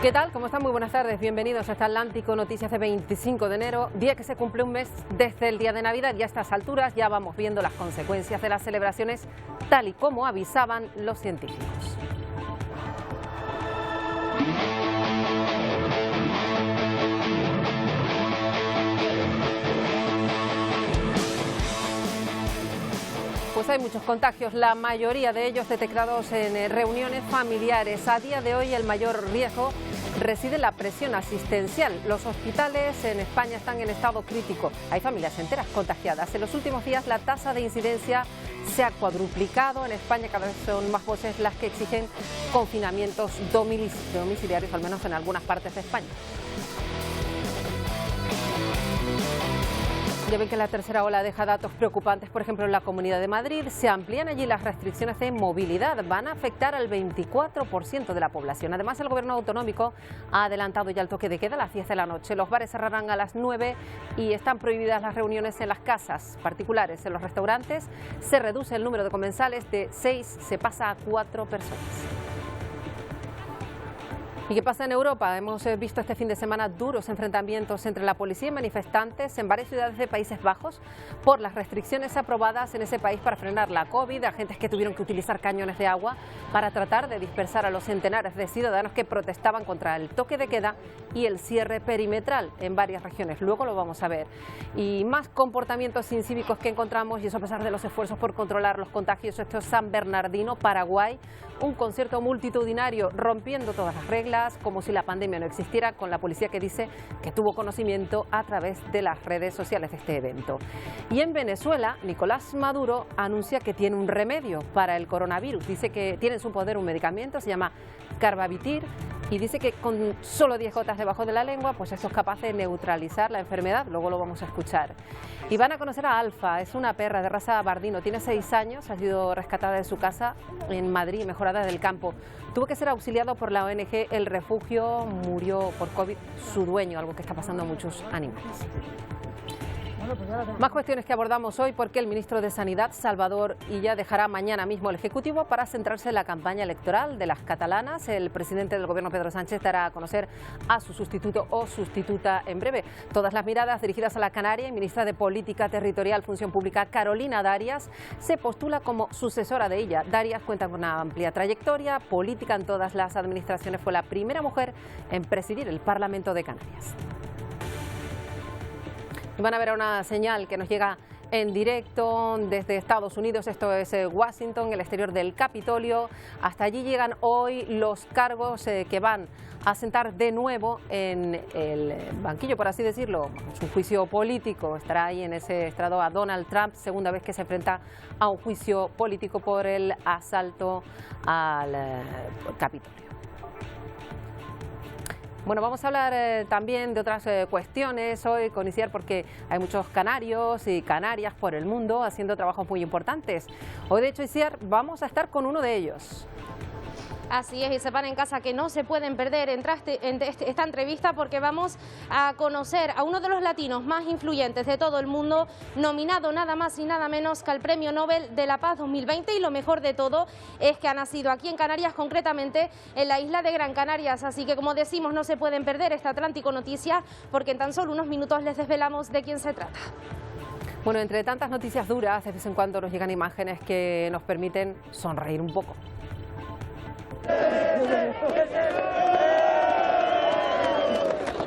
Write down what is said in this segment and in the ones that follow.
¿Qué tal? ¿Cómo están? Muy buenas tardes. Bienvenidos a este Atlántico Noticias de 25 de enero, día que se cumple un mes desde el día de Navidad y a estas alturas ya vamos viendo las consecuencias de las celebraciones tal y como avisaban los científicos. Pues hay muchos contagios, la mayoría de ellos detectados en reuniones familiares. A día de hoy el mayor riesgo reside en la presión asistencial. Los hospitales en España están en estado crítico. Hay familias enteras contagiadas. En los últimos días la tasa de incidencia se ha cuadruplicado. En España cada vez son más voces las que exigen confinamientos domiciliarios, al menos en algunas partes de España. Ya ven que la tercera ola deja datos preocupantes, por ejemplo en la Comunidad de Madrid. Se amplían allí las restricciones de movilidad, van a afectar al 24% de la población. Además el gobierno autonómico ha adelantado ya el toque de queda a las 10 de la noche. Los bares cerrarán a las 9 y están prohibidas las reuniones en las casas particulares. En los restaurantes se reduce el número de comensales, de 6 se pasa a 4 personas. ¿Y qué pasa en Europa? Hemos visto este fin de semana duros enfrentamientos entre la policía y manifestantes en varias ciudades de Países Bajos por las restricciones aprobadas en ese país para frenar la COVID, agentes que tuvieron que utilizar cañones de agua para tratar de dispersar a los centenares de ciudadanos que protestaban contra el toque de queda y el cierre perimetral en varias regiones. Luego lo vamos a ver. Y más comportamientos incívicos que encontramos, y eso a pesar de los esfuerzos por controlar los contagios. Esto es San Bernardino, Paraguay. Un concierto multitudinario rompiendo todas las reglas, como si la pandemia no existiera, con la policía que dice que tuvo conocimiento a través de las redes sociales de este evento. Y en Venezuela, Nicolás Maduro anuncia que tiene un remedio para el coronavirus. Dice que tiene en su poder un medicamento, se llama Carbavitir, y dice que con solo 10 gotas debajo de la lengua, pues eso es capaz de neutralizar la enfermedad. Luego lo vamos a escuchar. Y van a conocer a Alfa, es una perra de raza bardino, tiene 6 años, ha sido rescatada de su casa en Madrid, mejorada del campo. Tuvo que ser auxiliado por la ONG El Refugio, murió por COVID su dueño, algo que está pasando a muchos animales. Más cuestiones que abordamos hoy, porque el ministro de Sanidad, Salvador Illa, dejará mañana mismo el Ejecutivo para centrarse en la campaña electoral de las catalanas. El presidente del Gobierno, Pedro Sánchez, dará a conocer a su sustituto o sustituta en breve. Todas las miradas dirigidas a la canaria y ministra de Política Territorial, Función Pública, Carolina Darias, se postula como sucesora de Illa. Darias cuenta con una amplia trayectoria política en todas las administraciones. Fue la primera mujer en presidir el Parlamento de Canarias. Van a ver una señal que nos llega en directo desde Estados Unidos, esto es Washington, el exterior del Capitolio. Hasta allí llegan hoy los cargos que van a sentar de nuevo en el banquillo, por así decirlo. Es un juicio político, estará ahí en ese estrado a Donald Trump, segunda vez que se enfrenta a un juicio político por el asalto al Capitolio. Bueno, vamos a hablar también de otras cuestiones hoy con Isiar, porque hay muchos canarios y canarias por el mundo haciendo trabajos muy importantes. Hoy, de hecho, Isiar, vamos a estar con uno de ellos. Así es, y sepan en casa que no se pueden perder esta entrevista, porque vamos a conocer a uno de los latinos más influyentes de todo el mundo, nominado nada más y nada menos que al Premio Nobel de la Paz 2020, y lo mejor de todo es que ha nacido aquí en Canarias, concretamente en la isla de Gran Canarias. Así que, como decimos, no se pueden perder esta Atlántico Noticias, porque en tan solo unos minutos les desvelamos de quién se trata. Bueno, entre tantas noticias duras, de vez en cuando nos llegan imágenes que nos permiten sonreír un poco.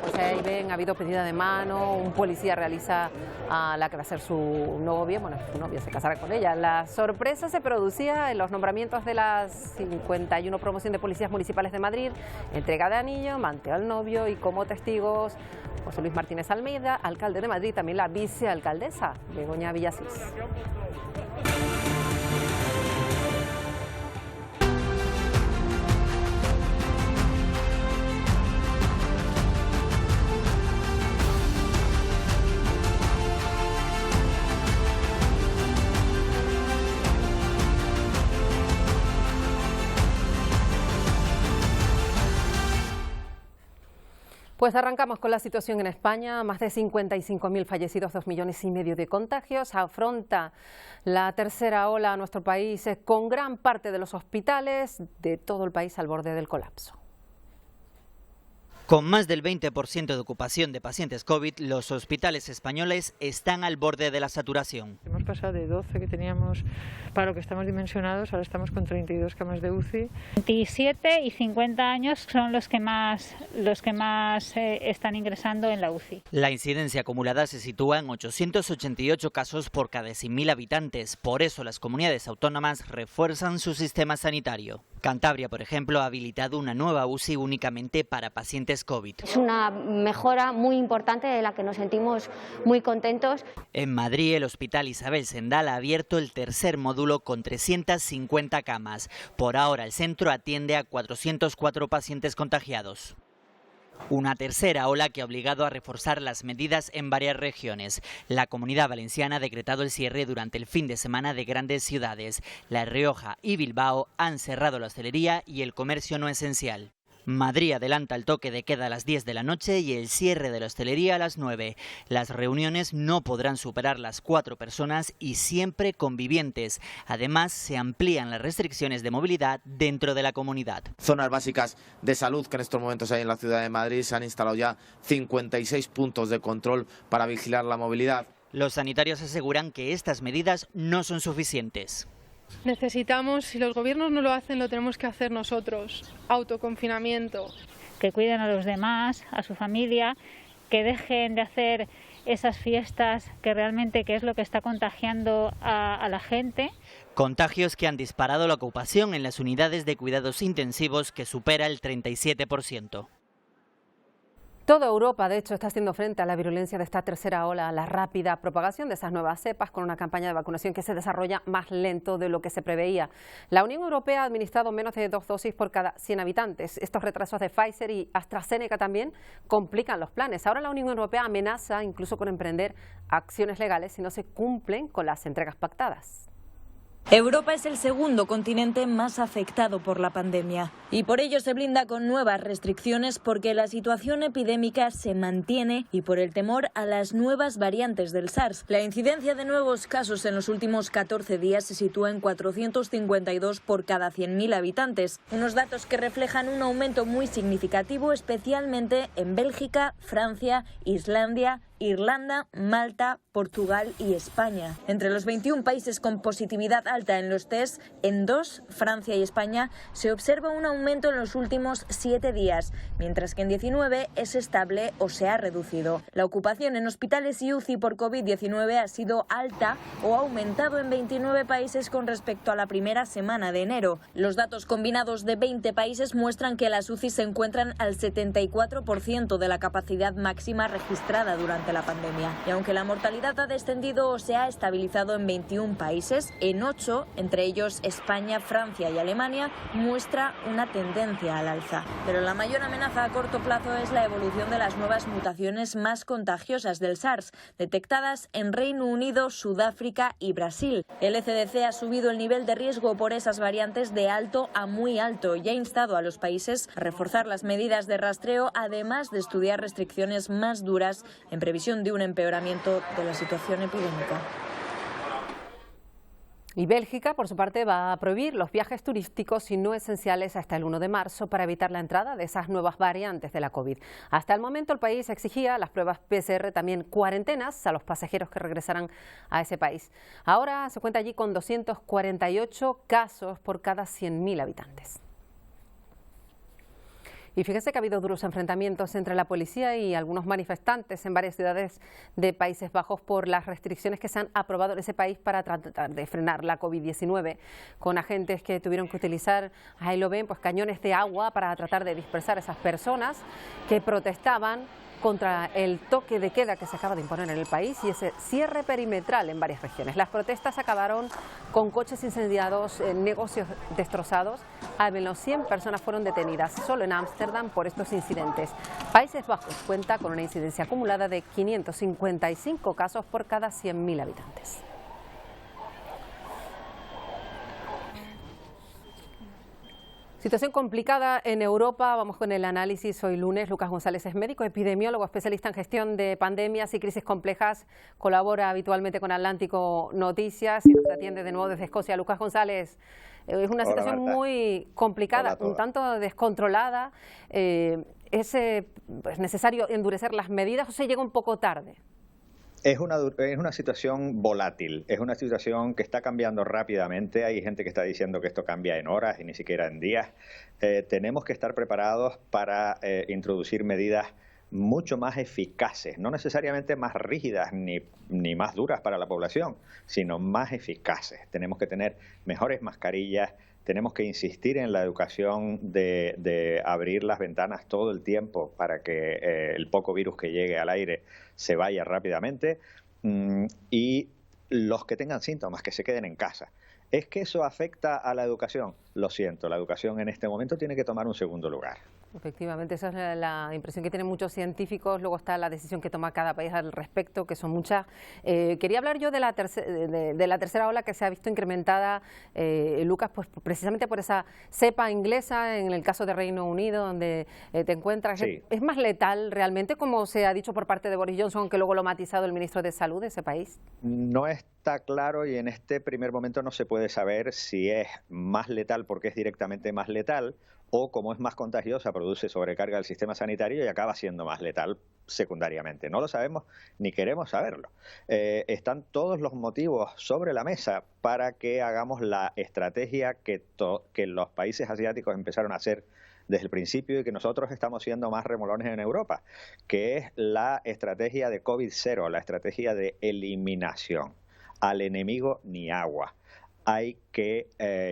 Pues ahí ven, ha habido pedida de mano, un policía realiza a la que va a ser su novia, bueno, su novia se casará con ella. La sorpresa se producía en los nombramientos de las 51 promoción de policías municipales de Madrid, entrega de anillo, manteo al novio, y como testigos José Luis Martínez Almeida, alcalde de Madrid, también la vicealcaldesa Begoña Villasís. Pues arrancamos con la situación en España. Más de 55.000 fallecidos, 2,5 millones de contagios. Afronta la tercera ola a nuestro país con gran parte de los hospitales de todo el país al borde del colapso. Con más del 20% de ocupación de pacientes COVID, los hospitales españoles están al borde de la saturación. Hemos pasado de 12 que teníamos para lo que estamos dimensionados, ahora estamos con 32 camas de UCI. 27 y 50 años son los que más están ingresando en la UCI. La incidencia acumulada se sitúa en 888 casos por cada 100.000 habitantes. Por eso las comunidades autónomas refuerzan su sistema sanitario. Cantabria, por ejemplo, ha habilitado una nueva UCI únicamente para pacientes COVID. Es una mejora muy importante de la que nos sentimos muy contentos. En Madrid, el Hospital Isabel Sendal ha abierto el tercer módulo con 350 camas. Por ahora, el centro atiende a 404 pacientes contagiados. Una tercera ola que ha obligado a reforzar las medidas en varias regiones. La Comunidad Valenciana ha decretado el cierre durante el fin de semana de grandes ciudades. La Rioja y Bilbao han cerrado la hostelería y el comercio no esencial. Madrid adelanta el toque de queda a las 10 de la noche y el cierre de la hostelería a las 9. Las reuniones no podrán superar las 4 personas y siempre convivientes. Además, se amplían las restricciones de movilidad dentro de la comunidad. Zonas básicas de salud que en estos momentos hay en la ciudad de Madrid. Se han instalado ya 56 puntos de control para vigilar la movilidad. Los sanitarios aseguran que estas medidas no son suficientes. Necesitamos, si los gobiernos no lo hacen, lo tenemos que hacer nosotros. Autoconfinamiento. Que cuiden a los demás, a su familia, que dejen de hacer esas fiestas que realmente es lo que está contagiando a la gente. Contagios que han disparado la ocupación en las unidades de cuidados intensivos, que supera el 37%. Toda Europa, de hecho, está haciendo frente a la virulencia de esta tercera ola, la rápida propagación de esas nuevas cepas con una campaña de vacunación que se desarrolla más lento de lo que se preveía. La Unión Europea ha administrado menos de 2 dosis por cada 100 habitantes. Estos retrasos de Pfizer y AstraZeneca también complican los planes. Ahora la Unión Europea amenaza incluso con emprender acciones legales si no se cumplen con las entregas pactadas. Europa es el segundo continente más afectado por la pandemia y por ello se blinda con nuevas restricciones porque la situación epidémica se mantiene y por el temor a las nuevas variantes del SARS. La incidencia de nuevos casos en los últimos 14 días se sitúa en 452 por cada 100.000 habitantes, unos datos que reflejan un aumento muy significativo especialmente en Bélgica, Francia, Islandia, Irlanda, Malta, Portugal y España. Entre los 21 países con positividad alta en los test, en 2, Francia y España, se observa un aumento en los últimos 7 días, mientras que en 19 es estable o se ha reducido. La ocupación en hospitales y UCI por COVID-19 ha sido alta o ha aumentado en 29 países con respecto a la primera semana de enero. Los datos combinados de 20 países muestran que las UCI se encuentran al 74% de la capacidad máxima registrada durante la pandemia. Y aunque la mortalidad ha descendido o se ha estabilizado en 21 países, en 8, entre ellos España, Francia y Alemania, muestra una tendencia al alza. Pero la mayor amenaza a corto plazo es la evolución de las nuevas mutaciones más contagiosas del SARS, detectadas en Reino Unido, Sudáfrica y Brasil. El ECDC ha subido el nivel de riesgo por esas variantes de alto a muy alto y ha instado a los países a reforzar las medidas de rastreo, además de estudiar restricciones más duras en previsión de un empeoramiento de la situación epidémica. Y Bélgica, por su parte, va a prohibir los viajes turísticos y no esenciales hasta el 1 de marzo para evitar la entrada de esas nuevas variantes de la COVID. Hasta el momento el país exigía las pruebas PCR, también cuarentenas a los pasajeros que regresarán a ese país. Ahora se cuenta allí con 248 casos por cada 100.000 habitantes. Y fíjese que ha habido duros enfrentamientos entre la policía y algunos manifestantes en varias ciudades de Países Bajos por las restricciones que se han aprobado en ese país para tratar de frenar la COVID-19, con agentes que tuvieron que utilizar, ahí lo ven, pues cañones de agua para tratar de dispersar a esas personas que protestaban contra el toque de queda que se acaba de imponer en el país y ese cierre perimetral en varias regiones. Las protestas acabaron con coches incendiados, negocios destrozados. Al menos 100 personas fueron detenidas solo en Ámsterdam por estos incidentes. Países Bajos cuenta con una incidencia acumulada de 555 casos por cada 100.000 habitantes. Situación complicada en Europa. Vamos con el análisis hoy lunes. Lucas González es médico, epidemiólogo, especialista en gestión de pandemias y crisis complejas. Colabora habitualmente con Atlántico Noticias y nos atiende de nuevo desde Escocia. Lucas González, es una situación muy complicada, un tanto descontrolada. ¿Es necesario endurecer las medidas o se llega un poco tarde? Es una situación volátil, es una situación que está cambiando rápidamente. Hay gente que está diciendo que esto cambia en horas y ni siquiera en días. Tenemos que estar preparados para introducir medidas mucho más eficaces, no necesariamente más rígidas ni más duras para la población, sino más eficaces. Tenemos que tener mejores mascarillas, tenemos que insistir en la educación de abrir las ventanas todo el tiempo para que el poco virus que llegue al aire se vaya rápidamente, y los que tengan síntomas que se queden en casa. ¿Es que eso afecta a la educación? Lo siento, la educación en este momento tiene que tomar un segundo lugar. Efectivamente, esa es la impresión que tienen muchos científicos. Luego está la decisión que toma cada país al respecto, que son muchas. Quería hablar yo de la tercera ola que se ha visto incrementada, Lucas, pues precisamente por esa cepa inglesa, en el caso de Reino Unido, donde te encuentras. Sí. ¿Es más letal realmente, como se ha dicho por parte de Boris Johnson, que luego lo ha matizado el ministro de Salud de ese país? No está claro, y en este primer momento no se puede saber si es más letal porque es directamente más letal, o como es más contagiosa, produce sobrecarga del sistema sanitario y acaba siendo más letal secundariamente. No lo sabemos ni queremos saberlo. Están todos los motivos sobre la mesa para que hagamos la estrategia que los países asiáticos empezaron a hacer desde el principio y que nosotros estamos siendo más remolones en Europa, que es la estrategia de COVID-0, la estrategia de eliminación. Al enemigo ni agua. Hay que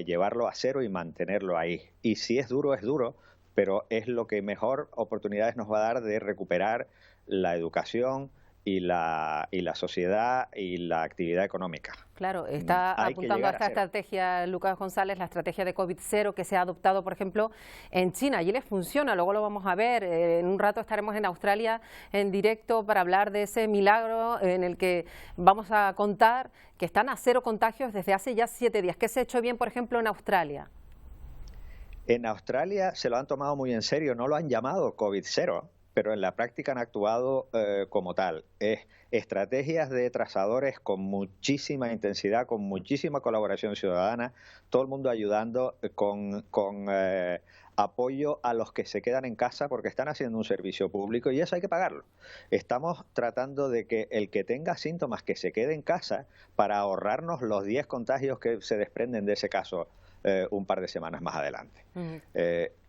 llevarlo a cero y mantenerlo ahí. Y si es duro, pero es lo que mejor oportunidades nos va a dar de recuperar la educación y la sociedad y la actividad económica. Claro, está apuntando a esta estrategia, Lucas González, la estrategia de COVID-0 que se ha adoptado, por ejemplo, en China. Allí les funciona, luego lo vamos a ver. En un rato estaremos en Australia en directo para hablar de ese milagro en el que vamos a contar que están a cero contagios desde hace ya 7 días. ¿Qué se ha hecho bien, por ejemplo, en Australia? En Australia se lo han tomado muy en serio, no lo han llamado COVID-0. Pero en la práctica han actuado como tal. Es estrategias de trazadores con muchísima intensidad, con muchísima colaboración ciudadana, todo el mundo ayudando con apoyo a los que se quedan en casa porque están haciendo un servicio público y eso hay que pagarlo. Estamos tratando de que el que tenga síntomas que se quede en casa para ahorrarnos los 10 contagios que se desprenden de ese caso un par de semanas más adelante.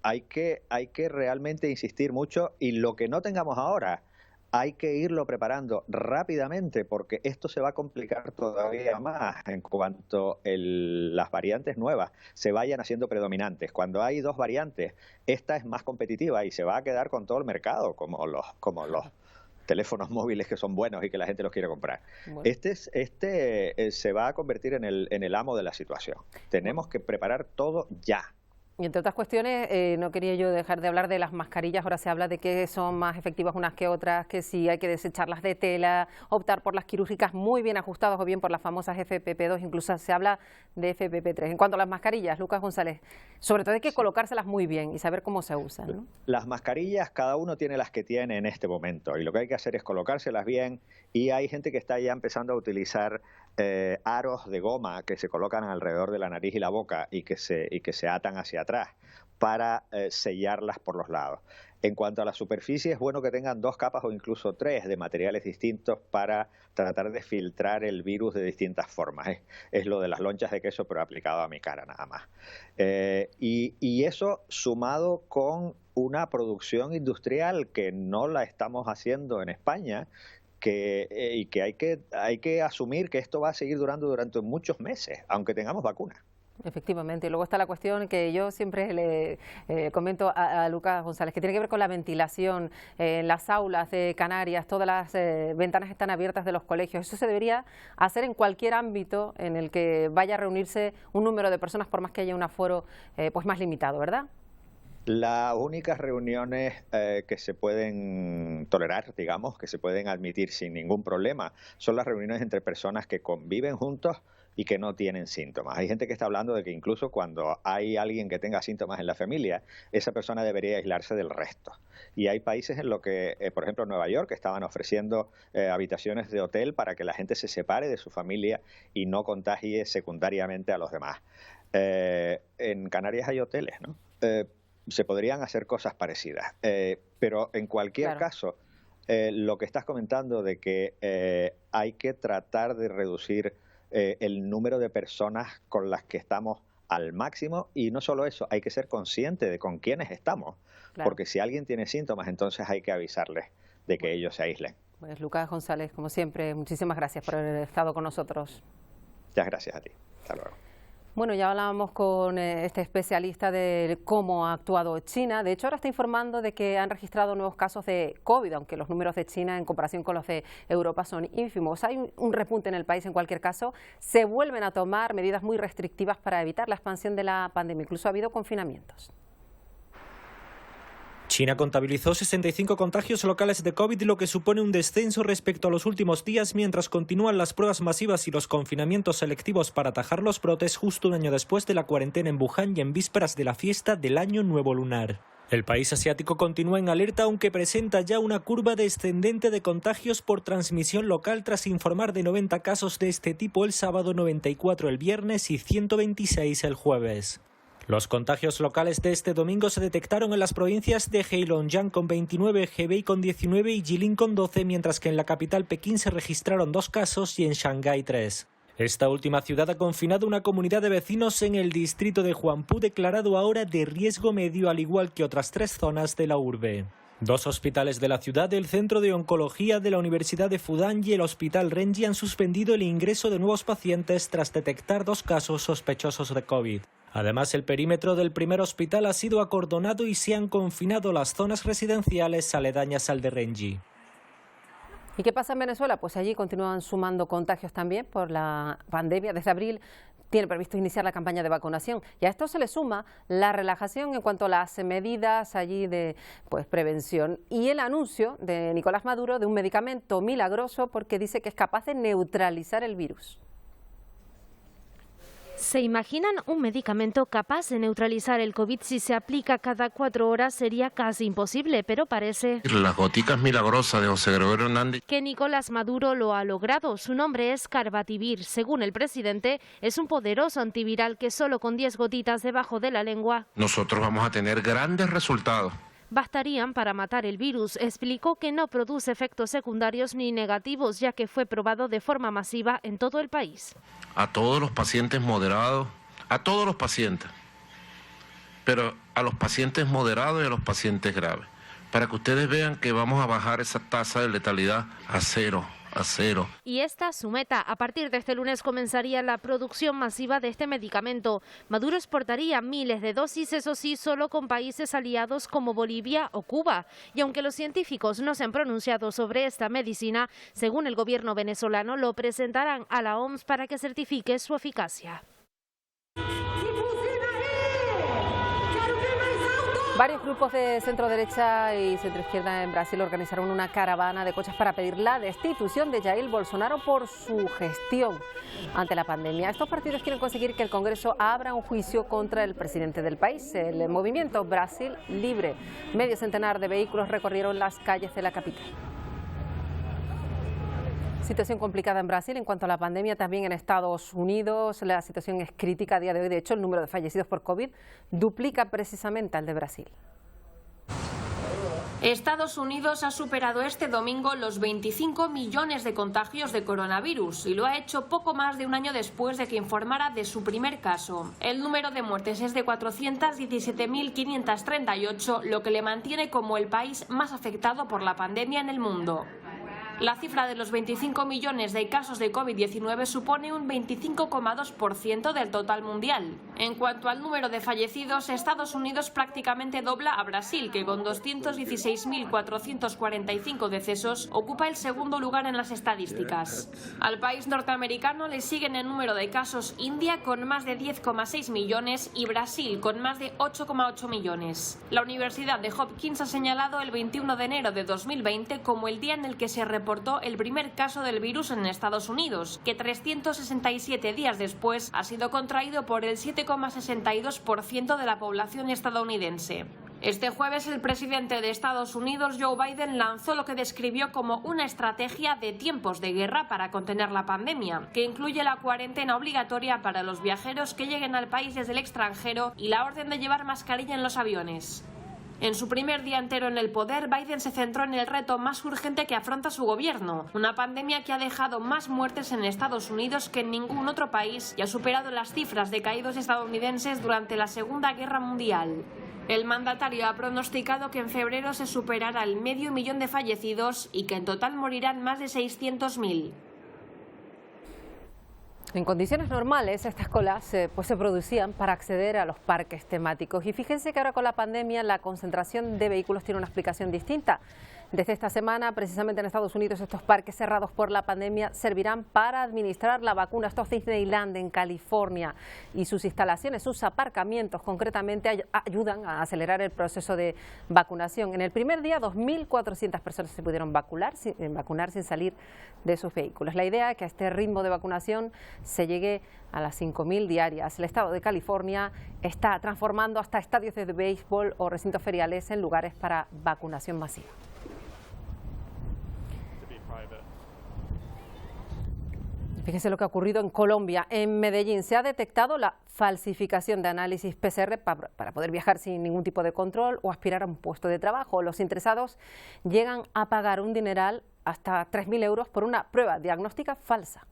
Hay que realmente insistir mucho y lo que no tengamos ahora hay que irlo preparando rápidamente porque esto se va a complicar todavía más en cuanto las variantes nuevas se vayan haciendo predominantes. Cuando hay 2 variantes, esta es más competitiva y se va a quedar con todo el mercado, como los teléfonos móviles que son buenos y que la gente los quiere comprar. Bueno. Este se va a convertir en el amo de la situación. Tenemos que preparar todo ya. Y entre otras cuestiones, no quería yo dejar de hablar de las mascarillas. Ahora se habla de que son más efectivas unas que otras, que sí hay que desecharlas de tela, optar por las quirúrgicas muy bien ajustadas o bien por las famosas FFP2, incluso se habla de FFP3. En cuanto a las mascarillas, Lucas González, sobre todo hay que colocárselas muy bien y saber cómo se usan, ¿no? Las mascarillas, cada uno tiene las que tiene en este momento y lo que hay que hacer es colocárselas bien, y hay gente que está ya empezando a utilizar aros de goma que se colocan alrededor de la nariz y la boca y que se atan hacia atrás para sellarlas por los lados. En cuanto a la superficie, es bueno que tengan 2 capas o incluso 3 de materiales distintos para tratar de filtrar el virus de distintas formas. Es lo de las lonchas de queso, pero aplicado a mi cara nada más. Y eso sumado con una producción industrial que no la estamos haciendo en España, y que hay que asumir que esto va a seguir durando durante muchos meses, aunque tengamos vacuna. Efectivamente, y luego está la cuestión que yo siempre le comento a Lucas González, que tiene que ver con la ventilación. En las aulas de Canarias, todas las ventanas están abiertas de los colegios. Eso se debería hacer en cualquier ámbito en el que vaya a reunirse un número de personas, por más que haya un aforo pues más limitado, ¿verdad? Las únicas reuniones que se pueden tolerar, digamos, que se pueden admitir sin ningún problema, son las reuniones entre personas que conviven juntos y que no tienen síntomas. Hay gente que está hablando de que incluso cuando hay alguien que tenga síntomas en la familia, esa persona debería aislarse del resto. Y hay países en los que, por ejemplo, en Nueva York, que estaban ofreciendo habitaciones de hotel para que la gente se separe de su familia y no contagie secundariamente a los demás. En Canarias hay hoteles, ¿no? se podrían hacer cosas parecidas. Pero en cualquier caso, lo que estás comentando de que hay que tratar de reducir el número de personas con las que estamos al máximo, y no solo eso, hay que ser consciente de con quiénes estamos, porque si alguien tiene síntomas, entonces hay que avisarles de que ellos se aíslen. Pues Lucas González, como siempre, muchísimas gracias por haber estado con nosotros. Muchas gracias a ti. Hasta luego. Bueno, ya hablábamos con este especialista de cómo ha actuado China. De hecho, ahora está informando de que han registrado nuevos casos de COVID, aunque los números de China en comparación con los de Europa son ínfimos. Hay un repunte en el país en cualquier caso. Se vuelven a tomar medidas muy restrictivas para evitar la expansión de la pandemia. Incluso ha habido confinamientos. China contabilizó 65 contagios locales de COVID, lo que supone un descenso respecto a los últimos días, mientras continúan las pruebas masivas y los confinamientos selectivos para atajar los brotes justo un año después de la cuarentena en Wuhan y en vísperas de la fiesta del Año Nuevo Lunar. El país asiático continúa en alerta, aunque presenta ya una curva descendente de contagios por transmisión local tras informar de 90 casos de este tipo el sábado, 94 el viernes y 126 el jueves. Los contagios locales de este domingo se detectaron en las provincias de Heilongjiang con 29, Hebei con 19 y Jilin con 12, mientras que en la capital Pekín se registraron 2 casos y en Shanghái 3. Esta última ciudad ha confinado una comunidad de vecinos en el distrito de Huangpu, declarado ahora de riesgo medio, al igual que otras 3 zonas de la urbe. 2 hospitales de la ciudad, el Centro de Oncología de la Universidad de Fudan y el Hospital Renji han suspendido el ingreso de nuevos pacientes tras detectar 2 casos sospechosos de COVID. Además, el perímetro del primer hospital ha sido acordonado y se han confinado las zonas residenciales aledañas al de Renji. ¿Y qué pasa en Venezuela? Pues allí continúan sumando contagios también por la pandemia. Desde abril tiene previsto iniciar la campaña de vacunación y a esto se le suma la relajación en cuanto a las medidas allí de prevención y el anuncio de Nicolás Maduro de un medicamento milagroso porque dice que es capaz de neutralizar el virus. ¿Se imaginan un medicamento capaz de neutralizar el COVID si se aplica cada 4 horas? Sería casi imposible, pero parece las goticas milagrosas de José Gregorio Hernández que Nicolás Maduro lo ha logrado. Su nombre es Carbativir. Según el presidente, es un poderoso antiviral que solo con 10 gotitas debajo de la lengua nosotros vamos a tener grandes resultados. Bastarían para matar el virus. Explicó que no produce efectos secundarios ni negativos, ya que fue probado de forma masiva en todo el país. A todos los pacientes moderados, a todos los pacientes, pero a los pacientes moderados y a los pacientes graves, para que ustedes vean que vamos a bajar esa tasa de letalidad a cero. Y esta su meta. A partir de este lunes comenzaría la producción masiva de este medicamento. Maduro exportaría miles de dosis, eso sí, solo con países aliados como Bolivia o Cuba. Y aunque los científicos no se han pronunciado sobre esta medicina, según el gobierno venezolano, lo presentarán a la OMS para que certifique su eficacia. Varios grupos de centro-derecha y centro-izquierda en Brasil organizaron una caravana de coches para pedir la destitución de Jair Bolsonaro por su gestión ante la pandemia. Estos partidos quieren conseguir que el Congreso abra un juicio contra el presidente del país. El movimiento Brasil Libre, medio centenar de vehículos recorrieron las calles de la capital. Situación complicada en Brasil en cuanto a la pandemia, también en Estados Unidos. La situación es crítica a día de hoy. De hecho, el número de fallecidos por COVID duplica precisamente al de Brasil. Estados Unidos ha superado este domingo los 25 millones de contagios de coronavirus y lo ha hecho poco más de un año después de que informara de su primer caso. El número de muertes es de 417.538, lo que le mantiene como el país más afectado por la pandemia en el mundo. La cifra de los 25 millones de casos de COVID-19 supone un 25,2% del total mundial. En cuanto al número de fallecidos, Estados Unidos prácticamente dobla a Brasil, que con 216.445 decesos ocupa el segundo lugar en las estadísticas. Al país norteamericano le siguen en número de casos India con más de 10,6 millones y Brasil con más de 8,8 millones. La Universidad de Hopkins ha señalado el 21 de enero de 2020 como el día en el que se reportó el primer caso del virus en Estados Unidos, que 367 días después ha sido contraído por el 7,62% de la población estadounidense. Este jueves el presidente de Estados Unidos, Joe Biden, lanzó lo que describió como una estrategia de tiempos de guerra para contener la pandemia, que incluye la cuarentena obligatoria para los viajeros que lleguen al país desde el extranjero y la orden de llevar mascarilla en los aviones. En su primer día entero en el poder, Biden se centró en el reto más urgente que afronta su gobierno, una pandemia que ha dejado más muertes en Estados Unidos que en ningún otro país y ha superado las cifras de caídos estadounidenses durante la Segunda Guerra Mundial. El mandatario ha pronosticado que en febrero se superará el 500.000 de fallecidos y que en total morirán más de 600.000. En condiciones normales, estas colas se producían para acceder a los parques temáticos. Y fíjense que ahora con la pandemia la concentración de vehículos tiene una explicación distinta. Desde esta semana, precisamente en Estados Unidos, estos parques cerrados por la pandemia servirán para administrar la vacuna. Esto es Disneyland en California y sus instalaciones, sus aparcamientos concretamente ayudan a acelerar el proceso de vacunación. En el primer día, 2.400 personas se pudieron vacunar sin salir de sus vehículos. La idea es que a este ritmo de vacunación se llegue a las 5.000 diarias. El estado de California está transformando hasta estadios de béisbol o recintos feriales en lugares para vacunación masiva. Fíjense lo que ha ocurrido en Colombia. En Medellín se ha detectado la falsificación de análisis PCR para poder viajar sin ningún tipo de control o aspirar a un puesto de trabajo. Los interesados llegan a pagar un dineral hasta 3.000 euros por una prueba diagnóstica falsa.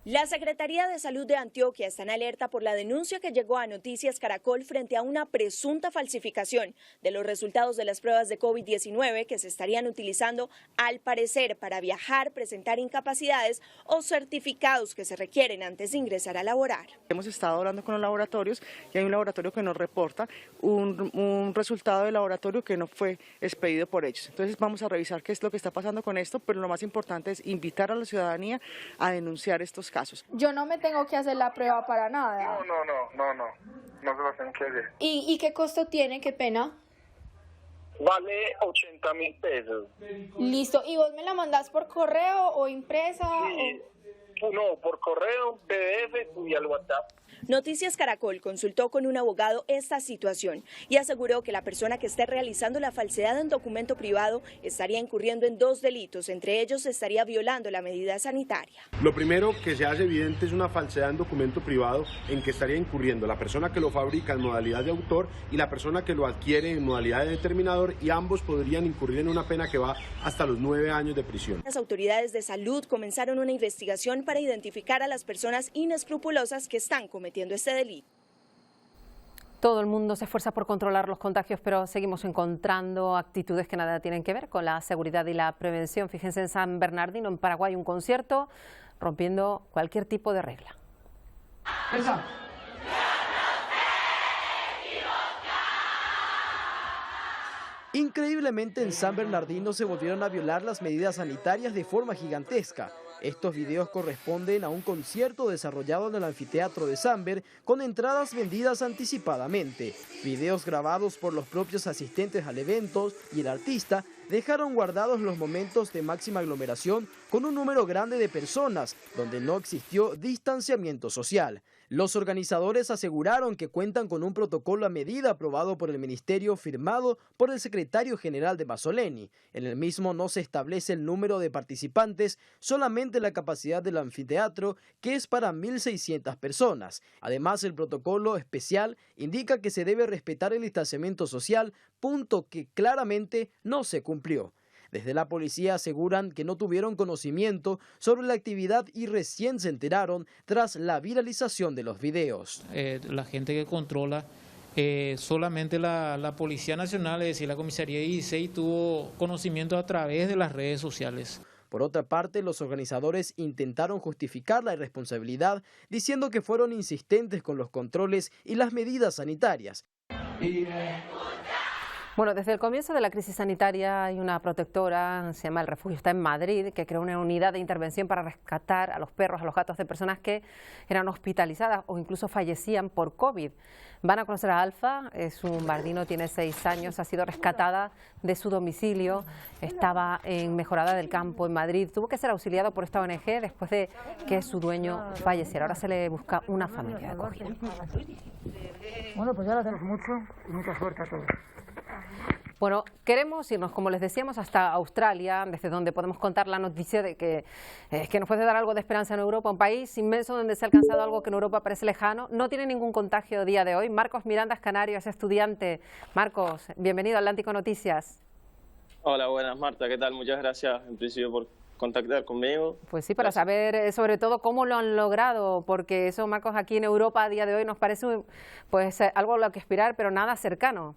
La Secretaría de Salud de Antioquia está en alerta por la denuncia que llegó a Noticias Caracol frente a una presunta falsificación de los resultados de las pruebas de COVID-19 que se estarían utilizando al parecer para viajar, presentar incapacidades o certificados que se requieren antes de ingresar a laborar. Hemos estado hablando con los laboratorios y hay un laboratorio que nos reporta un resultado del laboratorio que no fue expedido por ellos. Entonces vamos a revisar qué es lo que está pasando con esto, pero lo más importante es invitar a la ciudadanía a denunciar estos casos. Yo no me tengo que hacer la prueba para nada. No se lo tienen que hacer. ¿Y qué costo tiene? ¿Qué pena? Vale 80.000 pesos. Listo. ¿Y vos me la mandás por correo o impresa? Sí. No, por correo, PDF y al WhatsApp. Noticias Caracol consultó con un abogado esta situación y aseguró que la persona que esté realizando la falsedad en documento privado estaría incurriendo en 2 delitos, entre ellos estaría violando la medida sanitaria. Lo primero que se hace evidente es una falsedad en documento privado en que estaría incurriendo la persona que lo fabrica en modalidad de autor y la persona que lo adquiere en modalidad de determinador, y ambos podrían incurrir en una pena que va hasta los 9 años de prisión. Las autoridades de salud comenzaron una investigación para identificar a las personas inescrupulosas que están cometiendo este delito. Todo el mundo se esfuerza por controlar los contagios, pero seguimos encontrando actitudes que nada tienen que ver con la seguridad y la prevención. Fíjense en San Bernardino, en Paraguay, un concierto rompiendo cualquier tipo de regla. Increíblemente, en San Bernardino se volvieron a violar las medidas sanitarias de forma gigantesca. Estos videos corresponden a un concierto desarrollado en el anfiteatro de Samber con entradas vendidas anticipadamente. Videos grabados por los propios asistentes al evento y el artista dejaron guardados los momentos de máxima aglomeración con un número grande de personas, donde no existió distanciamiento social. Los organizadores aseguraron que cuentan con un protocolo a medida aprobado por el ministerio firmado por el secretario general de Mazzoleni. En el mismo no se establece el número de participantes, solamente la capacidad del anfiteatro, que es para 1.600 personas. Además, el protocolo especial indica que se debe respetar el distanciamiento social, punto que claramente no se cumplió. Desde la policía aseguran que no tuvieron conocimiento sobre la actividad y recién se enteraron tras la viralización de los videos. La gente que controla, solamente la Policía Nacional, es decir, la Comisaría 16, tuvo conocimiento a través de las redes sociales. Por otra parte, los organizadores intentaron justificar la irresponsabilidad diciendo que fueron insistentes con los controles y las medidas sanitarias. Bueno, desde el comienzo de la crisis sanitaria hay una protectora, se llama El Refugio, está en Madrid, que creó una unidad de intervención para rescatar a los perros, a los gatos de personas que eran hospitalizadas o incluso fallecían por COVID. Van a conocer a Alfa, es un bardino, tiene 6 años, ha sido rescatada de su domicilio, estaba en Mejorada del Campo, en Madrid, tuvo que ser auxiliado por esta ONG después de que su dueño falleciera. Ahora se le busca una familia de acogida. Bueno, pues ya la tenemos mucho y mucha suerte a todos. Bueno, queremos irnos, como les decíamos, hasta Australia, desde donde podemos contar la noticia de que nos puede dar algo de esperanza en Europa, un país inmenso donde se ha alcanzado algo que en Europa parece lejano. No tiene ningún contagio a día de hoy. Marcos Miranda es canario, es estudiante. Marcos, bienvenido a Atlántico Noticias. Hola, buenas Marta, ¿qué tal? Muchas gracias en principio por contactar conmigo. Pues sí, para saber sobre todo cómo lo han logrado, porque eso, Marcos, aquí en Europa a día de hoy nos parece pues algo a lo que aspirar, pero nada cercano.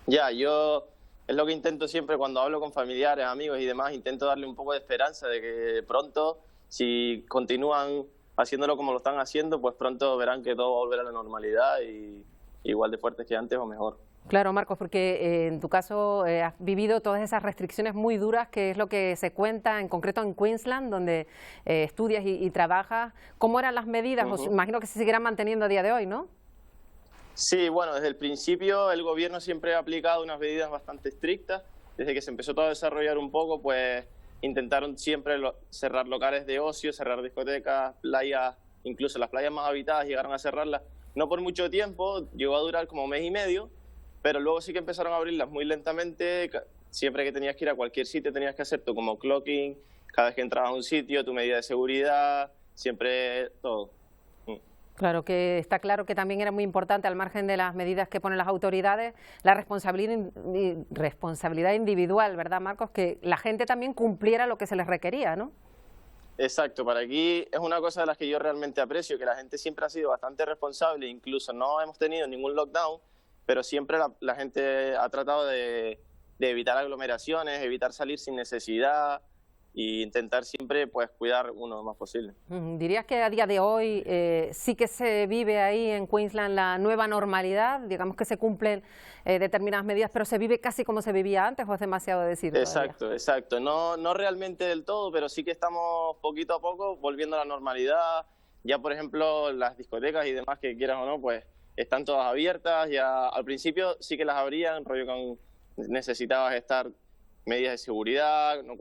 Ya, yo es lo que intento siempre cuando hablo con familiares, amigos y demás, intento darle un poco de esperanza de que pronto, si continúan haciéndolo como lo están haciendo, pues pronto verán que todo va a volver a la normalidad y igual de fuertes que antes o mejor. Claro, Marcos, porque en tu caso has vivido todas esas restricciones muy duras, que es lo que se cuenta en concreto en Queensland, donde estudias y trabajas. ¿Cómo eran las medidas? Os imagino que se seguirán manteniendo a día de hoy, ¿no? Sí, bueno, desde el principio el gobierno siempre ha aplicado unas medidas bastante estrictas. Desde que se empezó todo a desarrollar un poco, pues intentaron siempre cerrar locales de ocio, cerrar discotecas, playas, incluso las playas más habitadas llegaron a cerrarlas. No por mucho tiempo, llegó a durar como 1 mes y medio, pero luego sí que empezaron a abrirlas muy lentamente. Siempre que tenías que ir a cualquier sitio tenías que hacer tu como clocking, cada vez que entrabas a un sitio, tu medida de seguridad, siempre todo. Claro, que está claro que también era muy importante, al margen de las medidas que ponen las autoridades, la responsabilidad individual, ¿verdad, Marcos? Que la gente también cumpliera lo que se les requería, ¿no? Exacto, para aquí es una cosa de las que yo realmente aprecio, que la gente siempre ha sido bastante responsable, incluso no hemos tenido ningún lockdown, pero siempre la gente ha tratado de evitar aglomeraciones, evitar salir sin necesidad, y intentar siempre pues cuidar uno lo más posible. ¿Dirías que a día de hoy sí que se vive ahí en Queensland la nueva normalidad? Digamos que se cumplen determinadas medidas, pero se vive casi como se vivía antes, ¿o es demasiado decir? Exacto, exacto. No realmente del todo, pero sí que estamos poquito a poco volviendo a la normalidad. Ya, por ejemplo, las discotecas y demás, que quieras o no, pues están todas abiertas. Ya al principio sí que las abrían, rollo con necesitabas estar medidas de seguridad, no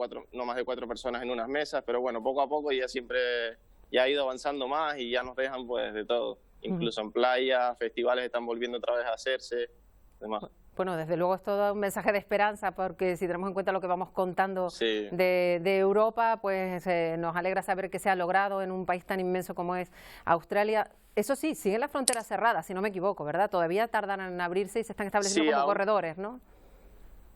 más de 4 personas en unas mesas, pero bueno, poco a poco ya ha ido avanzando más y ya nos dejan pues de todo, incluso en playas, festivales están volviendo otra vez a hacerse, demás. Bueno, desde luego es todo un mensaje de esperanza, porque si tenemos en cuenta lo que vamos contando de Europa, pues nos alegra saber que se ha logrado en un país tan inmenso como es Australia. Eso sí, siguen las fronteras cerradas, si no me equivoco, ¿verdad? Todavía tardan en abrirse y se están estableciendo como corredores, ¿no?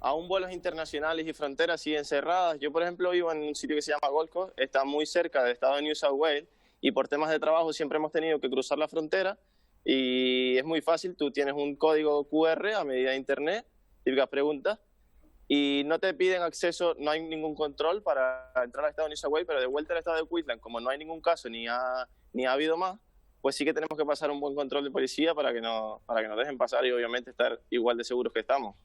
Aún vuelos internacionales y fronteras siguen cerradas. Yo, por ejemplo, vivo en un sitio que se llama Gold Coast, está muy cerca del estado de New South Wales, y por temas de trabajo siempre hemos tenido que cruzar la frontera, y es muy fácil, tú tienes un código QR a medida de internet, típicas preguntas, y no te piden acceso, no hay ningún control para entrar al estado de New South Wales, pero de vuelta al estado de Queensland, como no hay ningún caso ni ha habido más, pues sí que tenemos que pasar un buen control de policía para que nos dejen pasar y obviamente estar igual de seguros que estamos.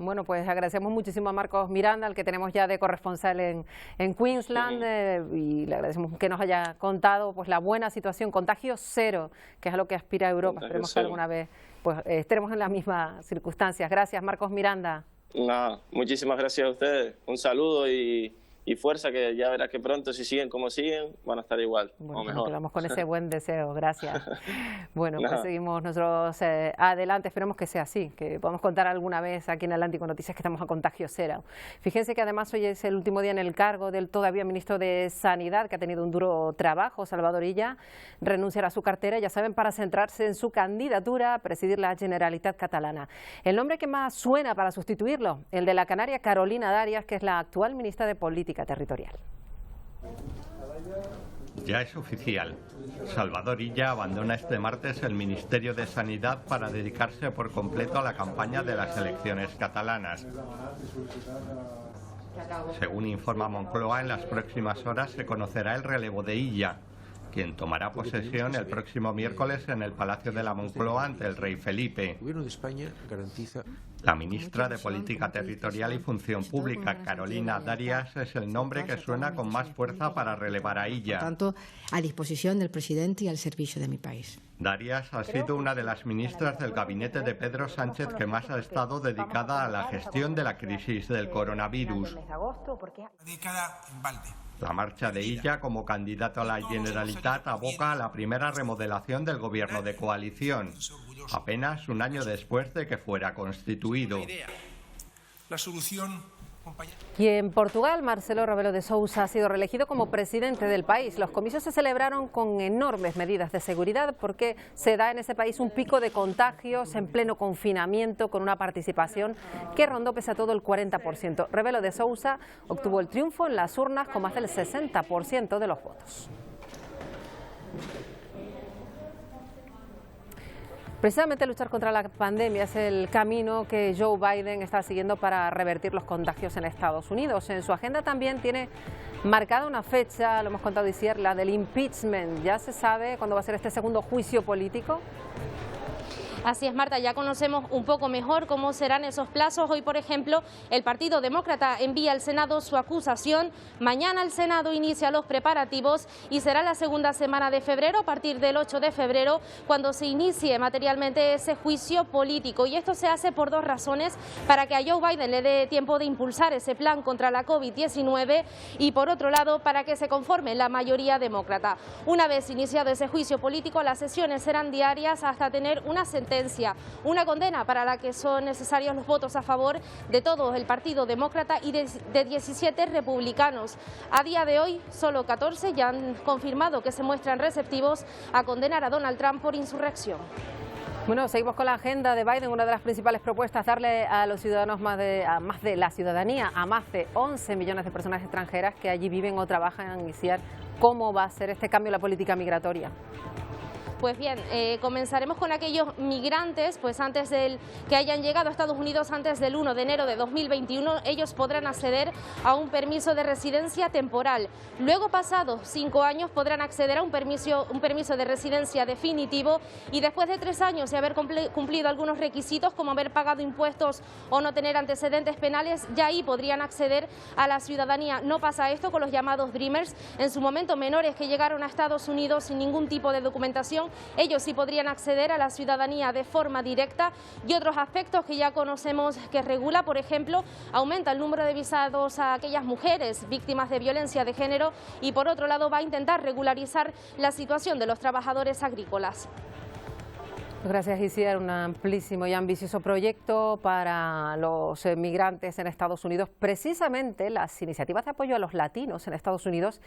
Bueno, pues agradecemos muchísimo a Marcos Miranda, al que tenemos ya de corresponsal en Queensland, y le agradecemos que nos haya contado pues la buena situación, contagio cero, que es a lo que aspira Europa. Esperemos que alguna vez pues estemos en las mismas circunstancias. Gracias, Marcos Miranda. Nada, muchísimas gracias a ustedes. Un saludo y fuerza, que ya verás que pronto, si siguen como siguen, van a estar igual o mejor. Quedamos con ese buen deseo, gracias. Bueno, pues seguimos nosotros adelante, esperemos que sea así, que podamos contar alguna vez aquí en Atlántico Noticias que estamos a contagio cero. Fíjense que además hoy es el último día en el cargo del todavía ministro de Sanidad, que ha tenido un duro trabajo. Salvador Illa renunciará a su cartera, ya saben, para centrarse en su candidatura a presidir la Generalitat catalana. El nombre que más suena para sustituirlo, el de la canaria Carolina Darias, que es la actual ministra de Política Territorial. Ya es oficial. Salvador Illa abandona este martes el Ministerio de Sanidad para dedicarse por completo a la campaña de las elecciones catalanas. Según informa Moncloa, en las próximas horas se conocerá el relevo de Illa, quien tomará posesión el próximo miércoles en el Palacio de la Moncloa ante el rey Felipe. El Gobierno de España garantiza La ministra de Política Territorial y Función Pública, Carolina Darias, es el nombre que suena con más fuerza para relevar a Illa. Por tanto, a disposición del presidente y al servicio de mi país. Darias ha sido una de las ministras del gabinete de Pedro Sánchez que más ha estado dedicada a la gestión de la crisis del coronavirus. La marcha de Illa como candidato a la Generalitat aboca a la primera remodelación del gobierno de coalición, apenas un año después de que fuera constituido. Y en Portugal, Marcelo Rebelo de Sousa ha sido reelegido como presidente del país. Los comicios se celebraron con enormes medidas de seguridad porque se da en ese país un pico de contagios en pleno confinamiento con una participación que rondó pese a todo el 40%. Rebelo de Sousa obtuvo el triunfo en las urnas con más del 60% de los votos. Precisamente luchar contra la pandemia es el camino que Joe Biden está siguiendo para revertir los contagios en Estados Unidos. En su agenda también tiene marcada una fecha, lo hemos contado ayer, la del impeachment. ¿Ya se sabe cuándo va a ser este segundo juicio político? Así es, Marta, ya conocemos un poco mejor cómo serán esos plazos. Hoy, por ejemplo, el Partido Demócrata envía al Senado su acusación. Mañana el Senado inicia los preparativos y será la segunda semana de febrero, a partir del 8 de febrero, cuando se inicie materialmente ese juicio político. Y esto se hace por dos razones: para que a Joe Biden le dé tiempo de impulsar ese plan contra la COVID-19 y, por otro lado, para que se conforme la mayoría demócrata. Una vez iniciado ese juicio político, las sesiones serán diarias hasta tener una sentencia, una condena para la que son necesarios los votos a favor de todo el Partido Demócrata y de 17 republicanos. A día de hoy, solo 14 ya han confirmado que se muestran receptivos a condenar a Donald Trump por insurrección. Bueno, seguimos con la agenda de Biden. Una de las principales propuestas, darle a los ciudadanos más de la ciudadanía, a más de 11 millones de personas extranjeras que allí viven o trabajan, a iniciar cómo va a ser este cambio en la política migratoria. Pues bien, comenzaremos con aquellos migrantes, pues antes del que hayan llegado a Estados Unidos antes del 1 de enero de 2021, ellos podrán acceder a un permiso de residencia temporal. Luego, pasados 5 años, podrán acceder a un permiso de residencia definitivo, y después de 3 años y haber cumplido algunos requisitos como haber pagado impuestos o no tener antecedentes penales, ya ahí podrían acceder a la ciudadanía. No pasa esto con los llamados Dreamers, en su momento menores que llegaron a Estados Unidos sin ningún tipo de documentación. Ellos sí podrían acceder a la ciudadanía de forma directa, y otros aspectos que ya conocemos que regula, por ejemplo, aumenta el número de visados a aquellas mujeres víctimas de violencia de género, y por otro lado va a intentar regularizar la situación de los trabajadores agrícolas. Gracias, Isier. Un amplísimo y ambicioso proyecto para los migrantes en Estados Unidos. Precisamente las iniciativas de apoyo a los latinos en Estados Unidos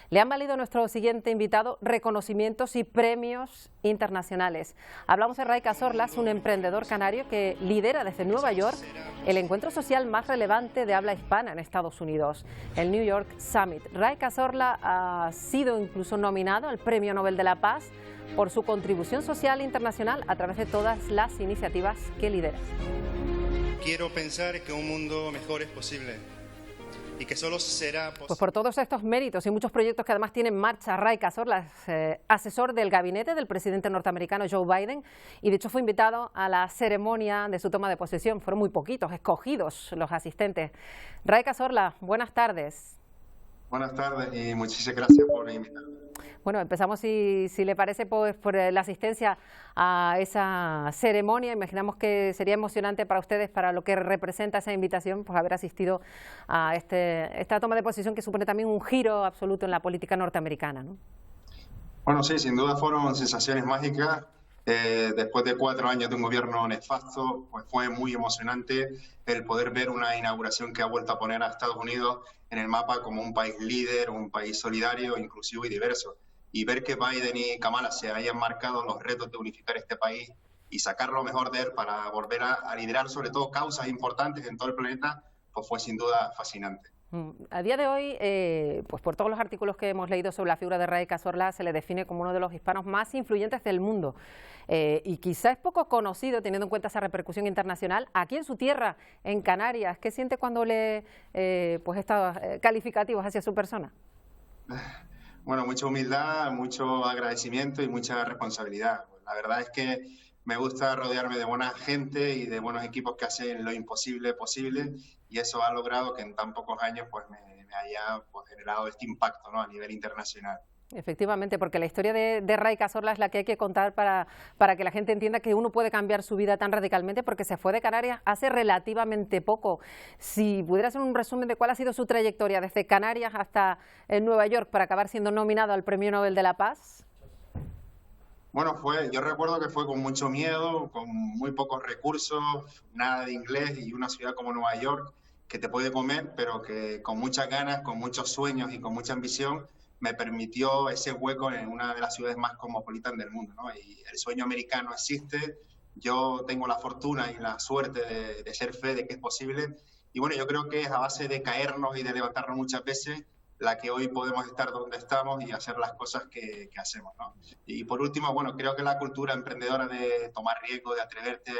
le han valido a nuestro siguiente invitado reconocimientos y premios internacionales. Hablamos de Ray Cazorlas, un emprendedor canario que lidera desde Nueva York el encuentro social más relevante de habla hispana en Estados Unidos, el New York Summit. Ray Cazorla ha sido incluso nominado al Premio Nobel de la Paz por su contribución social internacional a través de todas las iniciativas que lidera. Quiero pensar que un mundo mejor es posible y que solo será posible. Pues por todos estos méritos y muchos proyectos que además tiene en marcha, Ray Cazorla es asesor del gabinete del presidente norteamericano Joe Biden, y de hecho fue invitado a la ceremonia de su toma de posesión. Fueron muy poquitos, escogidos los asistentes. Ray Cazorla, buenas tardes. Buenas tardes y muchísimas gracias por invitarme. Bueno, empezamos, si le parece, pues, por la asistencia a esa ceremonia. Imaginamos que sería emocionante para ustedes, para lo que representa esa invitación, pues haber asistido a esta toma de posesión, que supone también un giro absoluto en la política norteamericana, ¿no? Bueno, sí, sin duda fueron sensaciones mágicas. Después de 4 años de un gobierno nefasto, pues fue muy emocionante el poder ver una inauguración que ha vuelto a poner a Estados Unidos en el mapa como un país líder, un país solidario, inclusivo y diverso. Y ver que Biden y Kamala se hayan marcado los retos de unificar este país y sacar lo mejor de él para volver a liderar sobre todo causas importantes en todo el planeta, pues fue sin duda fascinante. A día de hoy, pues por todos los artículos que hemos leído sobre la figura de Ray Cazorla, se le define como uno de los hispanos más influyentes del mundo. Y quizá es poco conocido, teniendo en cuenta esa repercusión internacional. Aquí en su tierra, en Canarias, ¿qué siente cuando lee pues estos calificativos hacia su persona? Bueno, mucha humildad, mucho agradecimiento y mucha responsabilidad. La verdad es que me gusta rodearme de buena gente y de buenos equipos que hacen lo imposible posible, y eso ha logrado que en tan pocos años pues me haya pues, generado este impacto, ¿no?, a nivel internacional. Efectivamente, porque la historia de Ray Cazorla es la que hay que contar para que la gente entienda que uno puede cambiar su vida tan radicalmente, porque se fue de Canarias hace relativamente poco. Si pudiera hacer un resumen de cuál ha sido su trayectoria desde Canarias hasta Nueva York para acabar siendo nominado al Premio Nobel de la Paz. Bueno, yo recuerdo que fue con mucho miedo, con muy pocos recursos, nada de inglés, y una ciudad como Nueva York que te puede comer, pero que con muchas ganas, con muchos sueños y con mucha ambición me permitió ese hueco en una de las ciudades más cosmopolitas del mundo, ¿no? Y el sueño americano existe, yo tengo la fortuna y la suerte de ser fe de que es posible, y bueno, yo creo que es a base de caernos y de levantarnos muchas veces la que hoy podemos estar donde estamos y hacer las cosas que hacemos, ¿no? Y por último, bueno, creo que la cultura emprendedora de tomar riesgo, de atreverte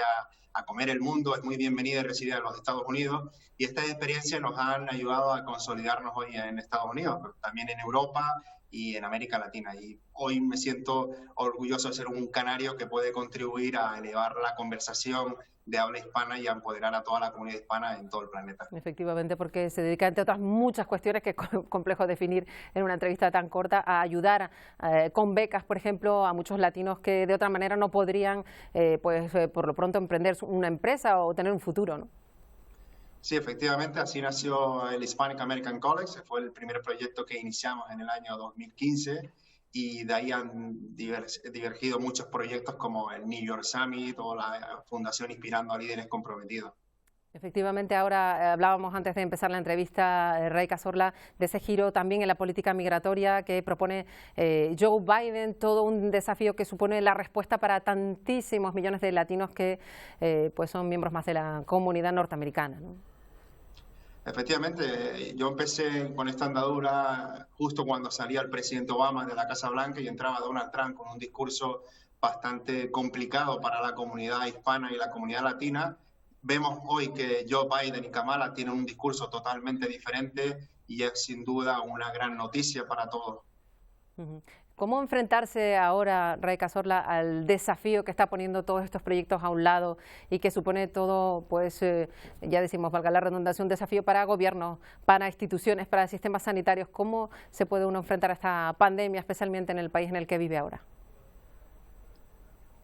a comer el mundo es muy bienvenida y residida en los Estados Unidos, y estas experiencias nos han ayudado a consolidarnos hoy en Estados Unidos, pero también en Europa y en América Latina, y hoy me siento orgulloso de ser un canario que puede contribuir a elevar la conversación de habla hispana y a empoderar a toda la comunidad hispana en todo el planeta. Efectivamente, porque se dedica, entre otras muchas cuestiones que es complejo definir en una entrevista tan corta, a ayudar con becas, por ejemplo, a muchos latinos que de otra manera no podrían, por lo pronto, emprender una empresa o tener un futuro, ¿no? Sí, efectivamente, así nació el Hispanic American College, fue el primer proyecto que iniciamos en el año 2015, y de ahí han divergido muchos proyectos como el New York Summit o la Fundación Inspirando a Líderes Comprometidos. Efectivamente, ahora hablábamos antes de empezar la entrevista, Ray Cazorla, de ese giro también en la política migratoria que propone Joe Biden, todo un desafío que supone la respuesta para tantísimos millones de latinos que pues son miembros más de la comunidad norteamericana, ¿no? Efectivamente, yo empecé con esta andadura justo cuando salía el presidente Obama de la Casa Blanca y entraba Donald Trump con un discurso bastante complicado para la comunidad hispana y la comunidad latina. Vemos hoy que Joe Biden y Kamala tienen un discurso totalmente diferente y es sin duda una gran noticia para todos. ¿Cómo enfrentarse ahora, Ray Cazorla, al desafío que está poniendo todos estos proyectos a un lado y que supone todo, pues ya decimos, valga la redundancia, un desafío para gobiernos, para instituciones, para sistemas sanitarios? ¿Cómo se puede uno enfrentar a esta pandemia, especialmente en el país en el que vive ahora?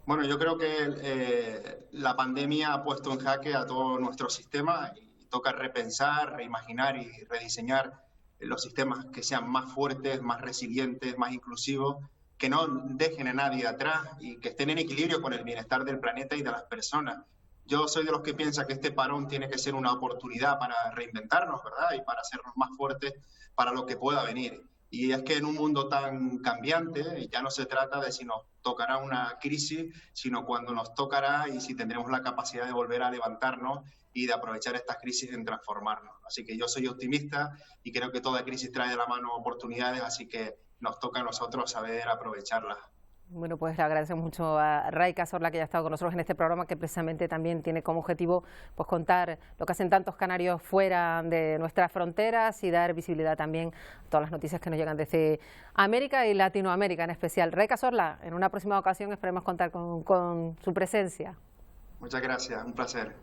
Bueno, yo creo que la pandemia ha puesto en jaque a todo nuestro sistema y toca repensar, reimaginar y rediseñar los sistemas que sean más fuertes, más resilientes, más inclusivos, que no dejen a nadie atrás y que estén en equilibrio con el bienestar del planeta y de las personas. Yo soy de los que piensa que este parón tiene que ser una oportunidad para reinventarnos, ¿verdad? Y para hacernos más fuertes para lo que pueda venir. Y es que en un mundo tan cambiante ya no se trata de si nos tocará una crisis, sino cuando nos tocará y si tendremos la capacidad de volver a levantarnos y de aprovechar estas crisis en transformarnos. Así que yo soy optimista y creo que toda crisis trae de la mano oportunidades, así que nos toca a nosotros saber aprovecharlas. Bueno, pues le agradecemos mucho a Ray Cazorla que haya estado con nosotros en este programa, que precisamente también tiene como objetivo pues contar lo que hacen tantos canarios fuera de nuestras fronteras y dar visibilidad también a todas las noticias que nos llegan desde América y Latinoamérica en especial. Ray Cazorla, en una próxima ocasión esperemos contar con su presencia. Muchas gracias, un placer.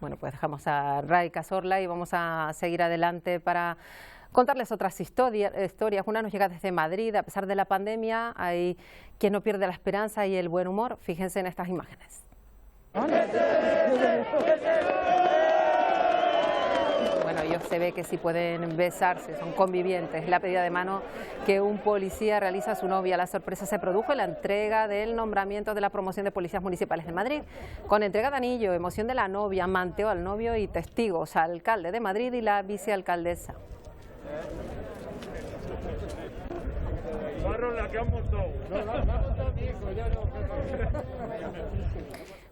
Bueno, pues dejamos a Ray Cazorla y vamos a seguir adelante para contarles otras historias. Una nos llega desde Madrid. A pesar de la pandemia, hay quien no pierde la esperanza y el buen humor. Fíjense en estas imágenes. Bueno, ellos se ve que sí pueden besarse, son convivientes. La pedida de mano que un policía realiza a su novia. La sorpresa se produjo en la entrega del nombramiento de la promoción de policías municipales de Madrid. Con entrega de anillo, emoción de la novia, manteo al novio y testigos, alcalde de Madrid y la vicealcaldesa.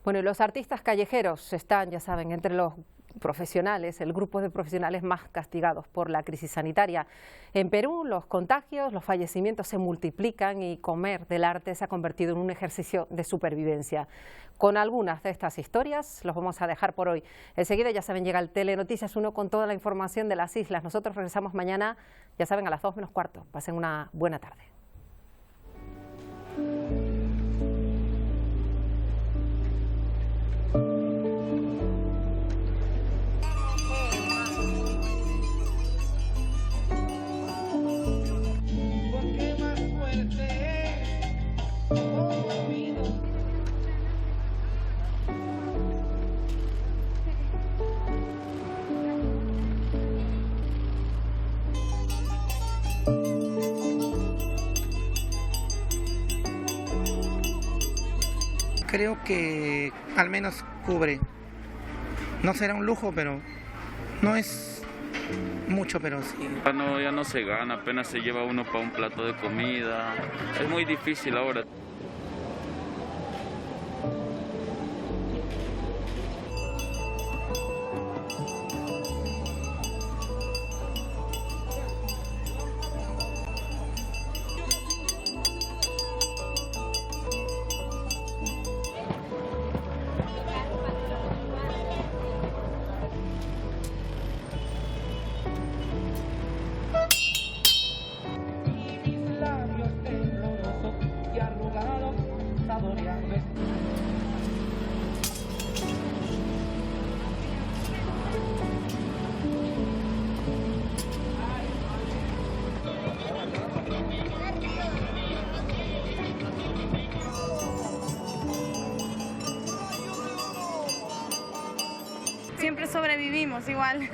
Bueno, y los artistas callejeros están, ya saben, entre los profesionales, el grupo de profesionales más castigados por la crisis sanitaria. En Perú los contagios, los fallecimientos se multiplican y comer del arte se ha convertido en un ejercicio de supervivencia. Con algunas de estas historias los vamos a dejar por hoy. Enseguida, ya saben, llega el Telenoticias 1 con toda la información de las islas. Nosotros regresamos mañana, ya saben, a las 2:45. Pasen una buena tarde. creo que al menos cubre. No será un lujo, pero no es mucho, pero sí. Ya no se gana, apenas se lleva uno para un plato de comida. Es muy difícil ahora. Siempre sobrevivimos igual.